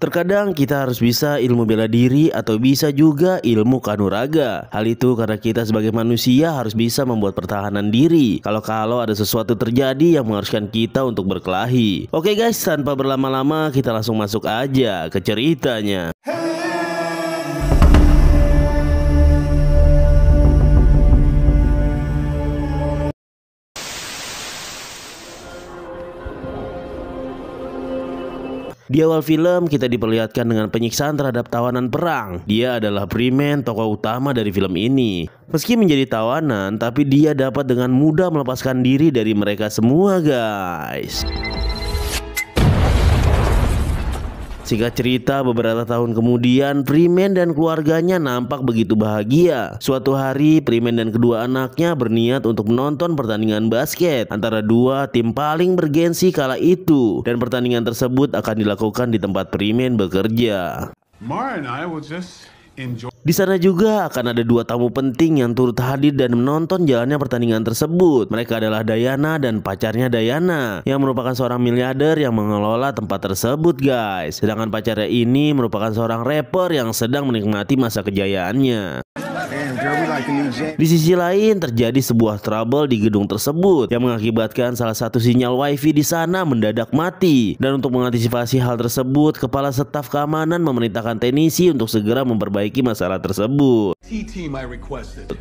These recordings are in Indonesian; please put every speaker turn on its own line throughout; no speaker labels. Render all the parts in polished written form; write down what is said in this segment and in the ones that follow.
Terkadang kita harus bisa ilmu bela diri atau bisa juga ilmu kanuraga. Hal itu karena kita sebagai manusia harus bisa membuat pertahanan diri kalau ada sesuatu terjadi yang mengharuskan kita untuk berkelahi. Oke guys, tanpa berlama-lama kita langsung masuk aja ke ceritanya. Di awal film kita diperlihatkan dengan penyiksaan terhadap tawanan perang. Dia adalah Freeman, tokoh utama dari film ini. Meski menjadi tawanan, tapi dia dapat dengan mudah melepaskan diri dari mereka semua guys. Singkat cerita, beberapa tahun kemudian Freeman dan keluarganya nampak begitu bahagia. Suatu hari Freeman dan kedua anaknya berniat untuk menonton pertandingan basket antara dua tim paling bergensi kala itu, dan pertandingan tersebut akan dilakukan di tempat Freeman bekerja. Di sana juga akan ada dua tamu penting yang turut hadir dan menonton jalannya pertandingan tersebut. Mereka adalah Diana dan pacarnya Diana, yang merupakan seorang miliarder yang mengelola tempat tersebut guys. Sedangkan pacarnya ini merupakan seorang rapper yang sedang menikmati masa kejayaannya. Di sisi lain terjadi sebuah trouble di gedung tersebut yang mengakibatkan salah satu sinyal wifi di sana mendadak mati. Dan untuk mengantisipasi hal tersebut, kepala staf keamanan memerintahkan teknisi untuk segera memperbaiki masalah tersebut.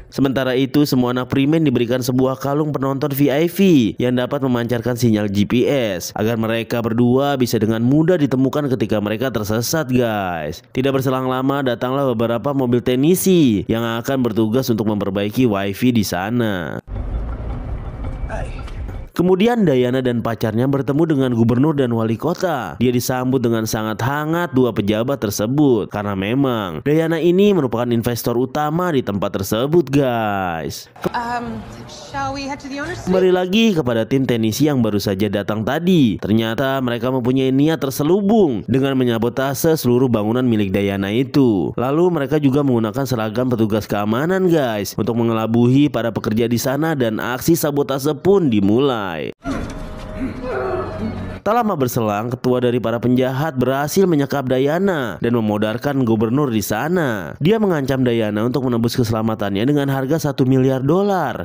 Sementara itu, semua anak Freeman diberikan sebuah kalung penonton VIP yang dapat memancarkan sinyal GPS agar mereka berdua bisa dengan mudah ditemukan ketika mereka tersesat guys. Tidak berselang lama datanglah beberapa mobil teknisi yang akan bertugas untuk memperbaiki wifi di sana. Kemudian Diana dan pacarnya bertemu dengan gubernur dan wali kota. Dia disambut dengan sangat hangat dua pejabat tersebut karena memang Diana ini merupakan investor utama di tempat tersebut guys. Kembali lagi kepada tim teknisi yang baru saja datang tadi. Ternyata mereka mempunyai niat terselubung dengan menyabotase seluruh bangunan milik Diana itu. Lalu mereka juga menggunakan seragam petugas keamanan guys untuk mengelabuhi para pekerja di sana, dan aksi sabotase pun dimulai. Tak lama berselang, ketua dari para penjahat berhasil menyekap Diana dan memodarkan gubernur di sana. Dia mengancam Diana untuk menebus keselamatannya dengan harga $1 miliar.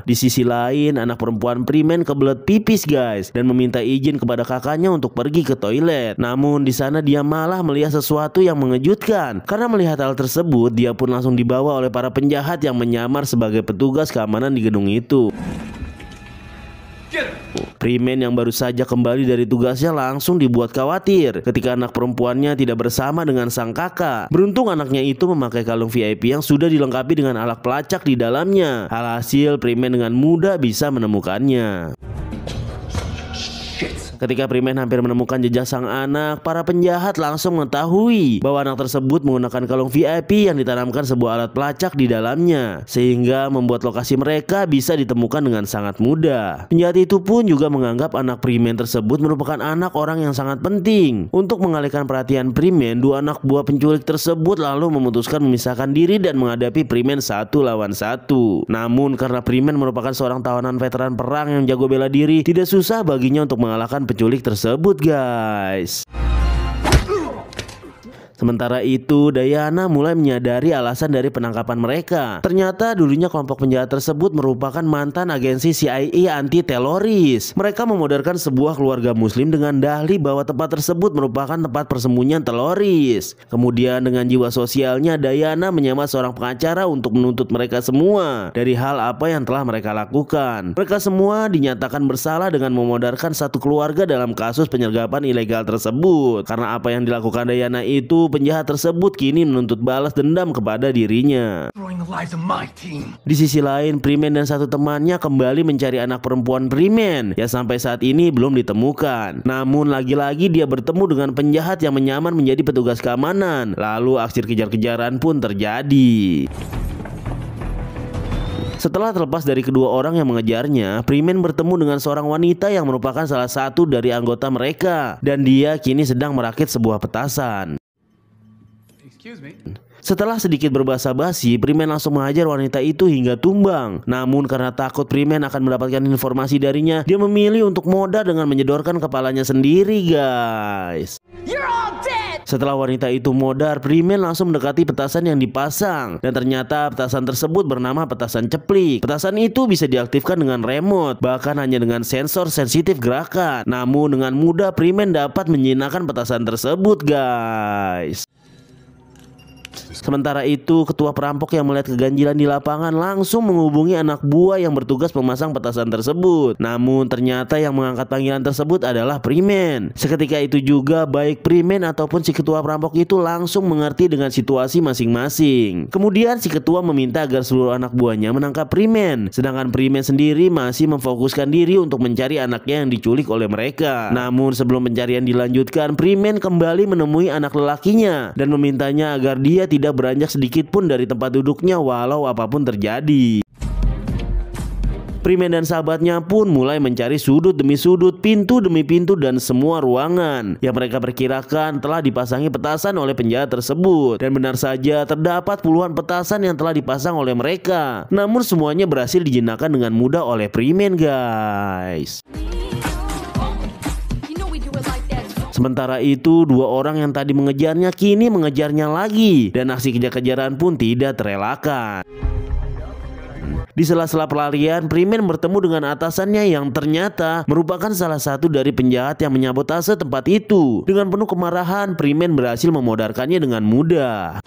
Di sisi lain, anak perempuan Freeman kebelet pipis guys dan meminta izin kepada kakaknya untuk pergi ke toilet. Namun di sana dia malah melihat sesuatu yang mengejutkan. Karena melihat hal tersebut, dia pun langsung dibawa oleh para penjahat yang menyamar sebagai petugas keamanan di gedung itu. Freeman yang baru saja kembali dari tugasnya langsung dibuat khawatir ketika anak perempuannya tidak bersama dengan sang kakak. Beruntung anaknya itu memakai kalung VIP yang sudah dilengkapi dengan alat pelacak di dalamnya. Alhasil Freeman dengan mudah bisa menemukannya. Ketika Freeman hampir menemukan jejak sang anak, para penjahat langsung mengetahui bahwa anak tersebut menggunakan kalung VIP yang ditanamkan sebuah alat pelacak di dalamnya, sehingga membuat lokasi mereka bisa ditemukan dengan sangat mudah. Penjahat itu pun juga menganggap anak Freeman tersebut merupakan anak orang yang sangat penting. Untuk mengalihkan perhatian Freeman, dua anak buah penculik tersebut lalu memutuskan memisahkan diri dan menghadapi Freeman 1 lawan 1. Namun karena Freeman merupakan seorang tawanan veteran perang yang jago bela diri, tidak susah baginya untuk mengalahkan penculik tersebut guys. Sementara itu, Diana mulai menyadari alasan dari penangkapan mereka. Ternyata dulunya kelompok penjahat tersebut merupakan mantan agensi CIA anti-teroris. Mereka memodalkan sebuah keluarga muslim dengan dalih bahwa tempat tersebut merupakan tempat persembunyian teroris. Kemudian dengan jiwa sosialnya, Diana menyamar seorang pengacara untuk menuntut mereka semua dari hal apa yang telah mereka lakukan. Mereka semua dinyatakan bersalah dengan memodalkan satu keluarga dalam kasus penyergapan ilegal tersebut. Karena apa yang dilakukan Diana itu, penjahat tersebut kini menuntut balas dendam kepada dirinya. Di sisi lain, Freeman dan satu temannya kembali mencari anak perempuan Freeman yang sampai saat ini belum ditemukan. Namun lagi-lagi dia bertemu dengan penjahat yang menyamar menjadi petugas keamanan. Lalu aksi kejar-kejaran pun terjadi. Setelah terlepas dari kedua orang yang mengejarnya, Freeman bertemu dengan seorang wanita yang merupakan salah satu dari anggota mereka, dan dia kini sedang merakit sebuah petasan. Setelah sedikit berbasa-basi, Freeman langsung menghajar wanita itu hingga tumbang. Namun karena takut Freeman akan mendapatkan informasi darinya, dia memilih untuk modar dengan menyedorkan kepalanya sendiri guys. Setelah wanita itu modar, Freeman langsung mendekati petasan yang dipasang. Dan ternyata petasan tersebut bernama petasan ceplik. Petasan itu bisa diaktifkan dengan remote, bahkan hanya dengan sensor sensitif gerakan. Namun dengan mudah Freeman dapat menjinakkan petasan tersebut, guys. Sementara itu, ketua perampok yang melihat keganjilan di lapangan langsung menghubungi anak buah yang bertugas memasang petasan tersebut. Namun ternyata yang mengangkat panggilan tersebut adalah Freeman. Seketika itu juga baik Freeman ataupun si ketua perampok itu langsung mengerti dengan situasi masing-masing. Kemudian si ketua meminta agar seluruh anak buahnya menangkap Freeman, sedangkan Freeman sendiri masih memfokuskan diri untuk mencari anaknya yang diculik oleh mereka. Namun sebelum pencarian dilanjutkan, Freeman kembali menemui anak lelakinya dan memintanya agar dia tidak beranjak sedikit pun dari tempat duduknya walau apapun terjadi. Freeman dan sahabatnya pun mulai mencari sudut demi sudut, pintu demi pintu, dan semua ruangan yang mereka perkirakan telah dipasangi petasan oleh penjahat tersebut. Dan benar saja terdapat puluhan petasan yang telah dipasang oleh mereka. Namun semuanya berhasil dijinakkan dengan mudah oleh Freeman, guys. Sementara itu, dua orang yang tadi mengejarnya kini mengejarnya lagi, dan aksi kejar-kejaran pun tidak terelakkan. Di sela-sela pelarian, Freeman bertemu dengan atasannya yang ternyata merupakan salah satu dari penjahat yang menyabotase tempat itu. Dengan penuh kemarahan, Freeman berhasil memodarkannya dengan mudah.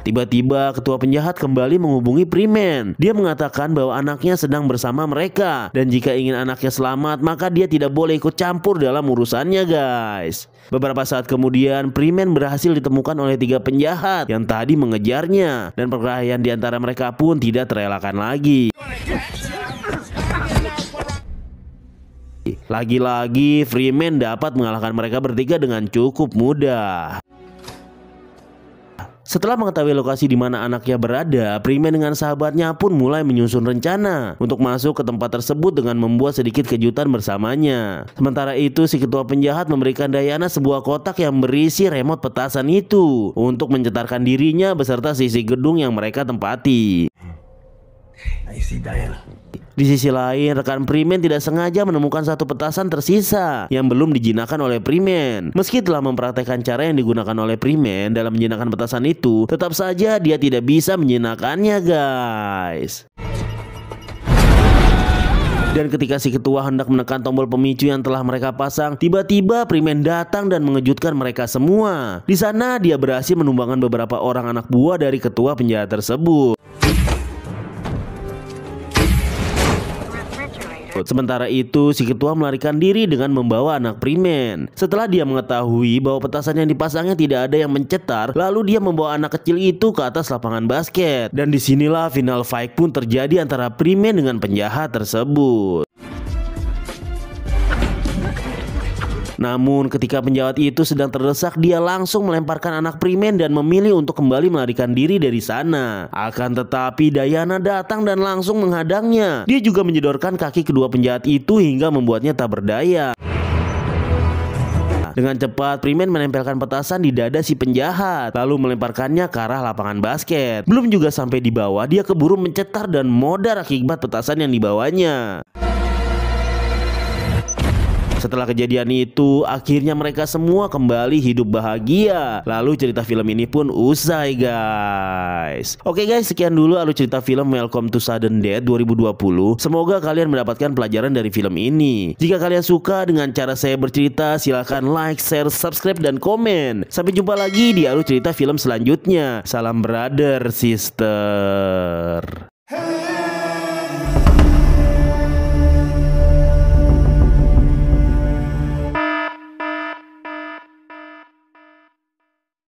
Tiba-tiba ketua penjahat kembali menghubungi Freeman. Dia mengatakan bahwa anaknya sedang bersama mereka, dan jika ingin anaknya selamat maka dia tidak boleh ikut campur dalam urusannya, guys. Beberapa saat kemudian Freeman berhasil ditemukan oleh 3 penjahat yang tadi mengejarnya, dan perkelahian di antara mereka pun tidak terelakkan lagi. Lagi-lagi Freeman dapat mengalahkan mereka bertiga dengan cukup mudah. Setelah mengetahui lokasi di mana anaknya berada, Freeman dengan sahabatnya pun mulai menyusun rencana untuk masuk ke tempat tersebut dengan membuat sedikit kejutan bersamanya. Sementara itu, si ketua penjahat memberikan Diana sebuah kotak yang berisi remote petasan itu untuk mencetarkan dirinya beserta sisi gedung yang mereka tempati. Di sisi lain, rekan Freeman tidak sengaja menemukan satu petasan tersisa yang belum dijinakkan oleh Freeman. Meski telah mempraktekkan cara yang digunakan oleh Freeman dalam menjinakkan petasan itu, tetap saja dia tidak bisa menjinakkannya, guys. Dan ketika si ketua hendak menekan tombol pemicu yang telah mereka pasang, tiba-tiba Freeman datang dan mengejutkan mereka semua. Di sana dia berhasil menumbangkan beberapa orang anak buah dari ketua penjahat tersebut. Sementara itu, si ketua melarikan diri dengan membawa anak Freeman. Setelah dia mengetahui bahwa petasan yang dipasangnya tidak ada yang mencetar, lalu dia membawa anak kecil itu ke atas lapangan basket. Dan disinilah final fight pun terjadi antara Freeman dengan penjahat tersebut. Namun ketika penjahat itu sedang terdesak, dia langsung melemparkan anak Freeman dan memilih untuk kembali melarikan diri dari sana. Akan tetapi Diana datang dan langsung menghadangnya. Dia juga menjedorkan kaki kedua penjahat itu hingga membuatnya tak berdaya. Dengan cepat Freeman menempelkan petasan di dada si penjahat, lalu melemparkannya ke arah lapangan basket. Belum juga sampai di bawah, dia keburu mencetar dan modar akibat petasan yang dibawanya. Setelah kejadian itu, akhirnya mereka semua kembali hidup bahagia. Lalu cerita film ini pun usai, guys. Oke guys, sekian dulu alur cerita film Welcome to Sudden Death 2020. Semoga kalian mendapatkan pelajaran dari film ini. Jika kalian suka dengan cara saya bercerita, silahkan like, share, subscribe, dan komen. Sampai jumpa lagi di alur cerita film selanjutnya. Salam brother, sister.